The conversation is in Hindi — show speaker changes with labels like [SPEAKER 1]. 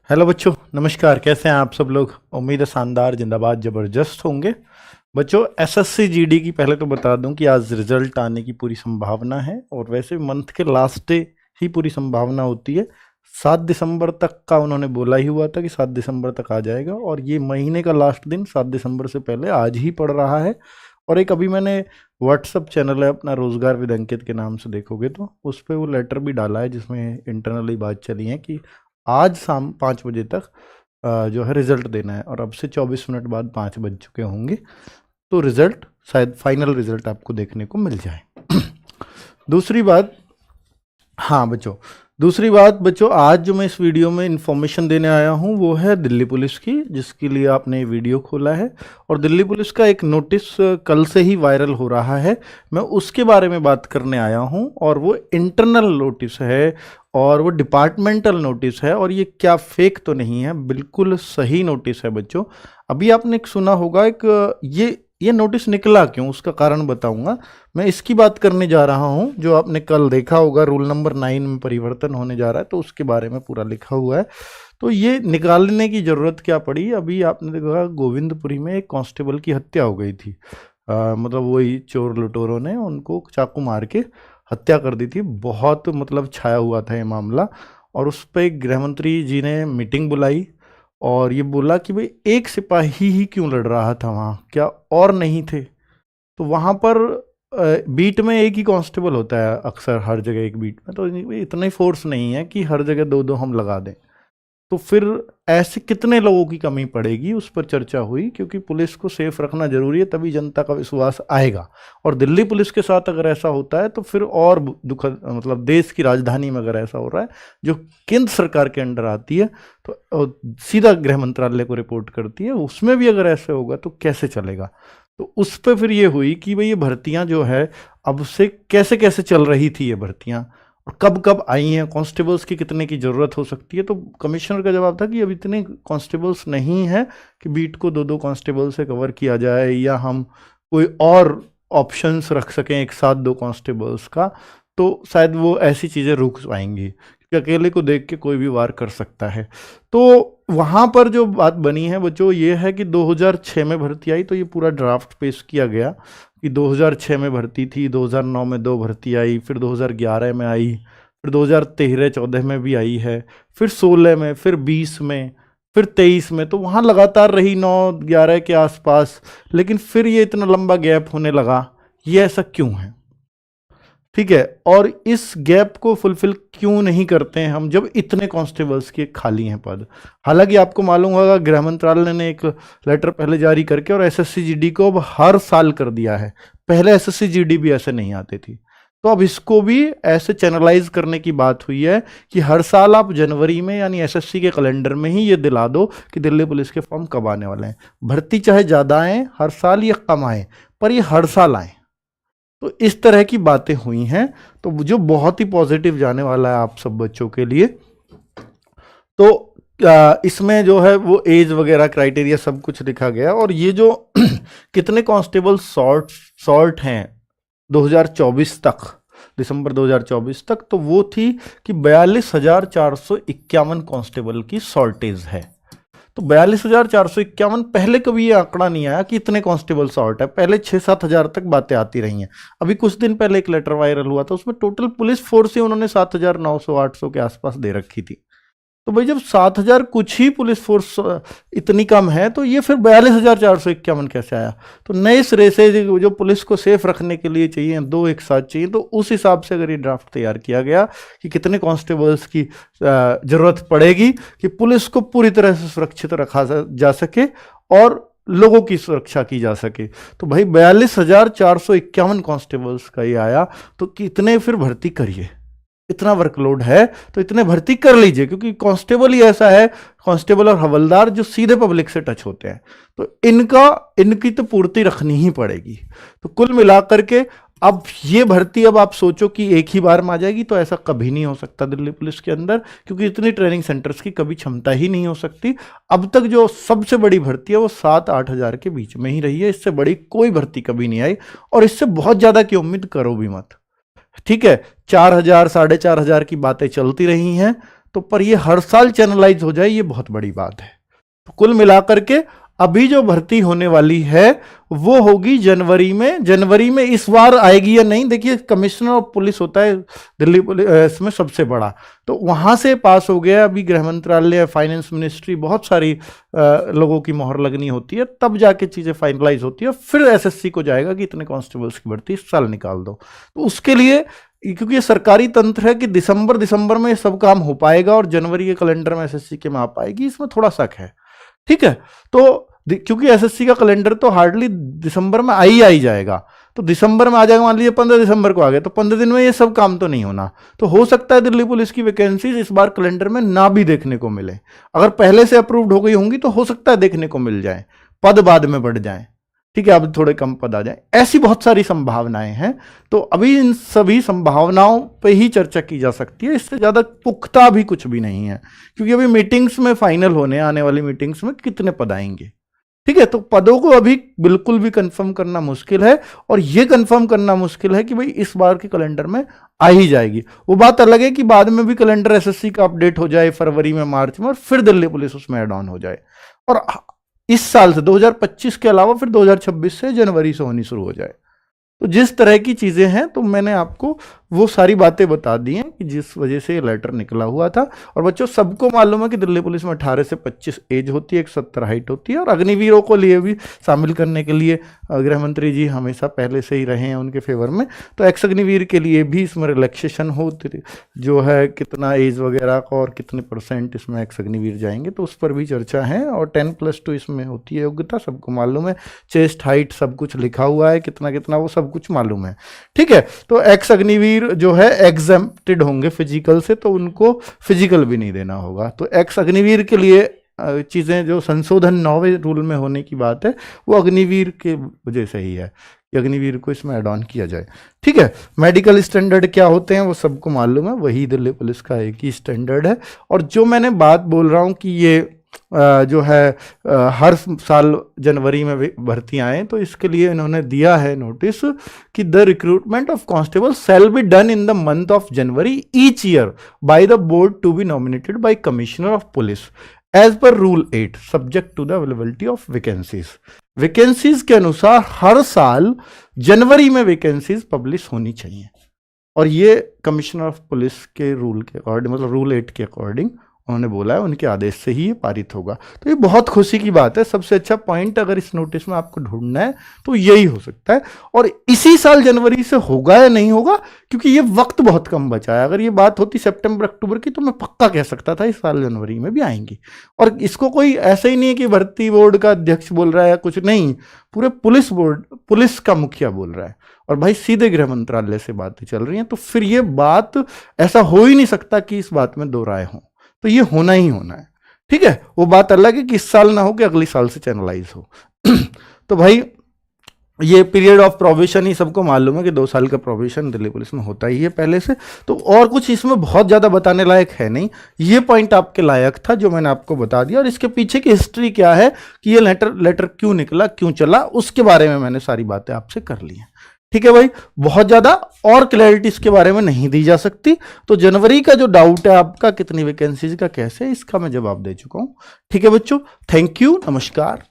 [SPEAKER 1] हेलो बच्चों, नमस्कार। कैसे हैं आप सब लोग? उम्मीद है शानदार, जिंदाबाद, ज़बरदस्त होंगे। बच्चों, एसएससी जीडी की पहले तो बता दूं कि आज रिजल्ट आने की पूरी संभावना है, और वैसे भी मंथ के लास्ट डे ही पूरी संभावना होती है। 7 दिसंबर तक का उन्होंने बोला ही हुआ था कि 7 दिसंबर तक आ जाएगा, और ये महीने का लास्ट दिन 7 दिसंबर से पहले आज ही पड़ रहा है। और एक अभी मैंने व्हाट्सअप चैनल है अपना, रोजगार विद अंकित के नाम से देखोगे तो उस पर वो लेटर भी डाला है जिसमें इंटरनली बात चली है कि आज शाम 5 बजे तक जो है रिजल्ट देना है, और अब से 24 मिनट बाद 5 बज चुके होंगे, तो रिजल्ट शायद फाइनल रिजल्ट आपको देखने को मिल जाए। दूसरी बात, हाँ बच्चों, दूसरी बात बच्चों, आज जो मैं इस वीडियो में इंफॉर्मेशन देने आया हूँ वो है दिल्ली पुलिस की, जिसके लिए आपने वीडियो खोला है। और दिल्ली पुलिस का एक नोटिस कल से ही वायरल हो रहा है, मैं उसके बारे में बात करने आया हूँ। और वो इंटरनल नोटिस है और वो डिपार्टमेंटल नोटिस है, और ये क्या फेक तो नहीं है, बिल्कुल सही नोटिस है बच्चों। अभी आपने एक सुना होगा, एक ये नोटिस निकला क्यों, उसका कारण बताऊंगा। मैं इसकी बात करने जा रहा हूं जो आपने कल देखा होगा, रूल नंबर 9 में परिवर्तन होने जा रहा है, तो उसके बारे में पूरा लिखा हुआ है। तो ये निकालने की जरूरत क्या पड़ी? अभी आपने देखा गोविंदपुरी में एक कांस्टेबल की हत्या हो गई थी। मतलब वही चोर लुटेरों ने उनको चाकू मार के हत्या कर दी थी। बहुत मतलब छाया हुआ था ये मामला, और उस पर गृह मंत्री जी ने मीटिंग बुलाई और ये बोला कि भाई एक सिपाही ही क्यों लड़ रहा था वहाँ, क्या और नहीं थे? तो वहाँ पर बीट में एक ही कांस्टेबल होता है अक्सर, हर जगह एक बीट में, तो इतना ही फोर्स नहीं है कि हर जगह दो दो हम लगा दें। तो फिर ऐसे कितने लोगों की कमी पड़ेगी, उस पर चर्चा हुई, क्योंकि पुलिस को सेफ रखना जरूरी है, तभी जनता का विश्वास आएगा। और दिल्ली पुलिस के साथ अगर ऐसा होता है तो फिर और दुखद, मतलब देश की राजधानी में अगर ऐसा हो रहा है जो केंद्र सरकार के अंडर आती है, तो सीधा गृह मंत्रालय को रिपोर्ट करती है, उसमें भी अगर ऐसे होगा तो कैसे चलेगा? तो उस पर फिर ये हुई कि भाई ये भर्तियां जो है अब से कैसे कैसे चल रही थी, ये भर्तियां और कब कब आई हैं, कांस्टेबल्स की कितने की ज़रूरत हो सकती है। तो कमिश्नर का जवाब था कि अब इतने कांस्टेबल्स नहीं है कि बीट को दो दो कांस्टेबल से कवर किया जाए, या हम कोई और ऑप्शंस रख सकें एक साथ दो कांस्टेबल्स का, तो शायद वो ऐसी चीज़ें रुक पाएंगी, क्योंकि अकेले को देख के कोई भी वार कर सकता है। तो वहाँ पर जो बात बनी है बच्चों ये है कि 2006 में भर्ती आई, तो ये पूरा ड्राफ्ट पेश किया गया कि 2006 में भर्ती थी, 2009 में 2 भर्ती आई, फिर 2011 में आई, फिर 2013-14 में भी आई है, फिर 16 में, फिर 20 में, फिर 23 में। तो वहाँ लगातार रही 9-11 के आसपास, लेकिन फिर ये इतना लंबा गैप होने लगा, ये ऐसा क्यों है? ठीक है, और इस गैप को फुलफिल क्यों नहीं करते हैं हम, जब इतने कांस्टेबल्स के खाली हैं पद? हालांकि आपको मालूम होगा गृह मंत्रालय ने एक लेटर पहले जारी करके और एसएससी जीडी को अब हर साल कर दिया है। पहले एसएससी जीडी भी ऐसे नहीं आती थी, तो अब इसको भी ऐसे चैनलाइज करने की बात हुई है कि हर साल आप जनवरी में, यानी एसएससी के कैलेंडर में ही ये दिला दो कि दिल्ली पुलिस के फॉर्म कब आने वाले हैं। भर्ती चाहे ज़्यादा आए हर साल या कम आए, पर ये हर साल आए। तो इस तरह की बातें हुई हैं, तो जो बहुत ही पॉजिटिव जाने वाला है आप सब बच्चों के लिए। तो इसमें जो है वो एज वगैरह क्राइटेरिया सब कुछ लिखा गया, और ये जो कितने कांस्टेबल शॉर्ट हैं 2024 तक, दिसंबर 2024 तक, तो वो थी कि 42,451 कांस्टेबल की शॉर्टेज है। तो 42,451, पहले कभी ये आंकड़ा नहीं आया कि इतने कांस्टेबल शॉर्ट है। पहले 6-7 हज़ार तक बातें आती रही हैं। अभी कुछ दिन पहले एक लेटर वायरल हुआ था, उसमें टोटल पुलिस फोर्स ही उन्होंने 7,900-800 के आसपास दे रखी थी। तो भाई जब 7,000 कुछ ही पुलिस फोर्स इतनी कम है, तो ये फिर 42,451 कैसे आया? तो नए सिरे से जो पुलिस को सेफ रखने के लिए चाहिए, दो एक साथ चाहिए, तो उस हिसाब से अगर ये ड्राफ्ट तैयार किया गया कि कितने कांस्टेबल्स की जरूरत पड़ेगी कि पुलिस को पूरी तरह से सुरक्षित रखा जा सके और लोगों की सुरक्षा की जा सके, तो भाई 42,451 कांस्टेबल्स का ये आया। तो कितने फिर भर्ती करिए, इतना वर्कलोड है तो इतने भर्ती कर लीजिए, क्योंकि कांस्टेबल ही ऐसा है, कांस्टेबल और हवलदार जो सीधे पब्लिक से टच होते हैं, तो इनकी तो पूर्ति रखनी ही पड़ेगी। तो कुल मिलाकर के अब ये भर्ती, अब आप सोचो कि एक ही बार में आ जाएगी, तो ऐसा कभी नहीं हो सकता दिल्ली पुलिस के अंदर, क्योंकि इतनी ट्रेनिंग सेंटर्स की कभी क्षमता ही नहीं हो सकती। अब तक जो सबसे बड़ी भर्ती है वो 7-8 हज़ार के बीच में ही रही है, इससे बड़ी कोई भर्ती कभी नहीं आई, और इससे बहुत ज़्यादा की उम्मीद करो भी मत। ठीक है, 4,000 4,500 की बातें चलती रही हैं, तो तो पर ये हर साल चैनलाइज हो जाए, ये बहुत बड़ी बात है। तो कुल मिलाकर के अभी जो भर्ती होने वाली है वो होगी जनवरी में। जनवरी में इस बार आएगी या नहीं, देखिए कमिश्नर ऑफ पुलिस होता है दिल्ली पुलिस इसमें सबसे बड़ा, तो वहां से पास हो गया। अभी गृह मंत्रालय, फाइनेंस मिनिस्ट्री, बहुत सारी लोगों की मोहर लगनी होती है, तब जाके चीजें फाइनलाइज होती है। फिर एसएससी को जाएगा कि इतने कांस्टेबल्स की भर्ती इस साल निकाल दो। तो उसके लिए, क्योंकि ये सरकारी तंत्र है कि दिसंबर में ये सब काम हो पाएगा और जनवरी के कैलेंडर में एसएससी के में आ पाएगी, इसमें थोड़ा शक है। ठीक है, तो क्योंकि एसएससी का कैलेंडर तो हार्डली दिसंबर में आ ही जाएगा, तो दिसंबर में आ जाएगा, मान लीजिए 15 दिसंबर को आ गया, तो 15 दिन में ये सब काम तो नहीं होना। तो हो सकता है दिल्ली पुलिस की वैकेंसीज इस बार कैलेंडर में ना भी देखने को मिले। अगर पहले से अप्रूव्ड हो गई होंगी तो हो सकता है देखने को मिल जाए, पद बाद में बढ़ जाए। ठीक है, अब थोड़े कम पद आ जाए, ऐसी बहुत सारी संभावनाएं हैं। तो अभी इन सभी संभावनाओं पे ही चर्चा की जा सकती है, इससे ज्यादा पुख्ता भी कुछ भी नहीं है, क्योंकि अभी मीटिंग्स में फाइनल होने आने वाली मीटिंग्स में कितने पद आएंगे। ठीक है, तो पदों को अभी बिल्कुल भी कंफर्म करना मुश्किल है, और ये कंफर्म करना मुश्किल है कि भाई इस बार के कैलेंडर में आ ही जाएगी। वो बात अलग है कि बाद में भी कैलेंडर एसएससी का अपडेट हो जाए फरवरी में, मार्च में, और फिर दिल्ली पुलिस उसमें ऐड ऑन हो जाए, और इस साल से 2025 के अलावा फिर 2026 से जनवरी से होनी शुरू हो जाए। तो जिस तरह की चीजें हैं, तो मैंने आपको वो सारी बातें बता दी हैं कि जिस वजह से ये लेटर निकला हुआ था। और बच्चों, सबको मालूम है कि दिल्ली पुलिस में 18 से 25 एज होती है, 170 हाइट होती है, और अग्निवीरों को लिए भी शामिल करने के लिए गृह मंत्री जी हमेशा पहले से ही रहे हैं उनके फेवर में। तो एक्स अग्निवीर के लिए भी इसमें रिलैक्सेशन हो, जो है कितना एज वगैरह का और कितने % इसमें एक्स अग्निवीर जाएंगे, तो उस पर भी चर्चा है। और 10+2 इसमें होती है योग्यता, सबको मालूम है। चेस्ट हाइट सब कुछ लिखा हुआ है, कितना कितना वो सब कुछ मालूम है। ठीक है, तो एक्स अग्निवीर जो है एग्जेम्प्टेड होंगे फिजिकल से, तो उनको फिजिकल भी नहीं देना होगा। तो एक्स अग्निवीर के लिए चीजें जो संशोधन 9वें रूल में होने की बात है, वो अग्निवीर के वजह से ही है कि अग्निवीर को इसमें ऐड ऑन किया जाए। ठीक है, मेडिकल स्टैंडर्ड क्या होते हैं वो सबको मालूम है, वही दिल्ली पुलिस का एक ही स्टैंडर्ड है। और जो मैंने बात बोल रहा हूँ कि ये जो है हर साल जनवरी में भर्ती आए, तो इसके लिए इन्होंने दिया है नोटिस कि the recruitment of constable shall be done in the month of January each year by the board to be nominated by commissioner of police as per rule 8 subject to the availability of vacancies. Vacancies के अनुसार हर साल जनवरी में वैकेंसीज पब्लिश होनी चाहिए, और ये कमिश्नर ऑफ पुलिस के रूल के अकॉर्डिंग, मतलब रूल 8 के अकॉर्डिंग उन्होंने बोला है, उनके आदेश से ही ये पारित होगा। तो ये बहुत खुशी की बात है। सबसे अच्छा पॉइंट अगर इस नोटिस में आपको ढूंढना है तो यही हो सकता है, और इसी साल जनवरी से होगा या नहीं होगा, क्योंकि ये वक्त बहुत कम बचा है। अगर ये बात होती सितंबर अक्टूबर की तो मैं पक्का कह सकता था इस साल जनवरी में भी आएंगी। और इसको कोई ऐसा ही नहीं है कि भर्ती बोर्ड का अध्यक्ष बोल रहा है या कुछ नहीं, पूरे पुलिस बोर्ड, पुलिस का मुखिया बोल रहा है, और भाई सीधे गृह मंत्रालय से बातें चल रही हैं। तो फिर ये बात, ऐसा हो ही नहीं सकता कि इस बात में दो राय हो, तो ये होना ही होना है। ठीक है, वो बात अलग है कि इस साल ना हो कि अगली साल से चैनलाइज हो। तो भाई ये पीरियड ऑफ प्रोबेशन ही सबको मालूम है कि 2 साल का प्रोबेशन दिल्ली पुलिस में होता ही है पहले से, तो और कुछ इसमें बहुत ज़्यादा बताने लायक है नहीं। ये पॉइंट आपके लायक था जो मैंने आपको बता दिया, और इसके पीछे की हिस्ट्री क्या है कि ये लेटर क्यों निकला, क्यों चला, उसके बारे में मैंने सारी बातें आपसे कर ली हैं। ठीक है भाई, बहुत ज़्यादा और क्लैरिटी इसके बारे में नहीं दी जा सकती। तो जनवरी का जो डाउट है आपका कितनी वैकेंसीज का कैसे, इसका मैं जवाब दे चुका हूँ। ठीक है बच्चों, थैंक यू, नमस्कार।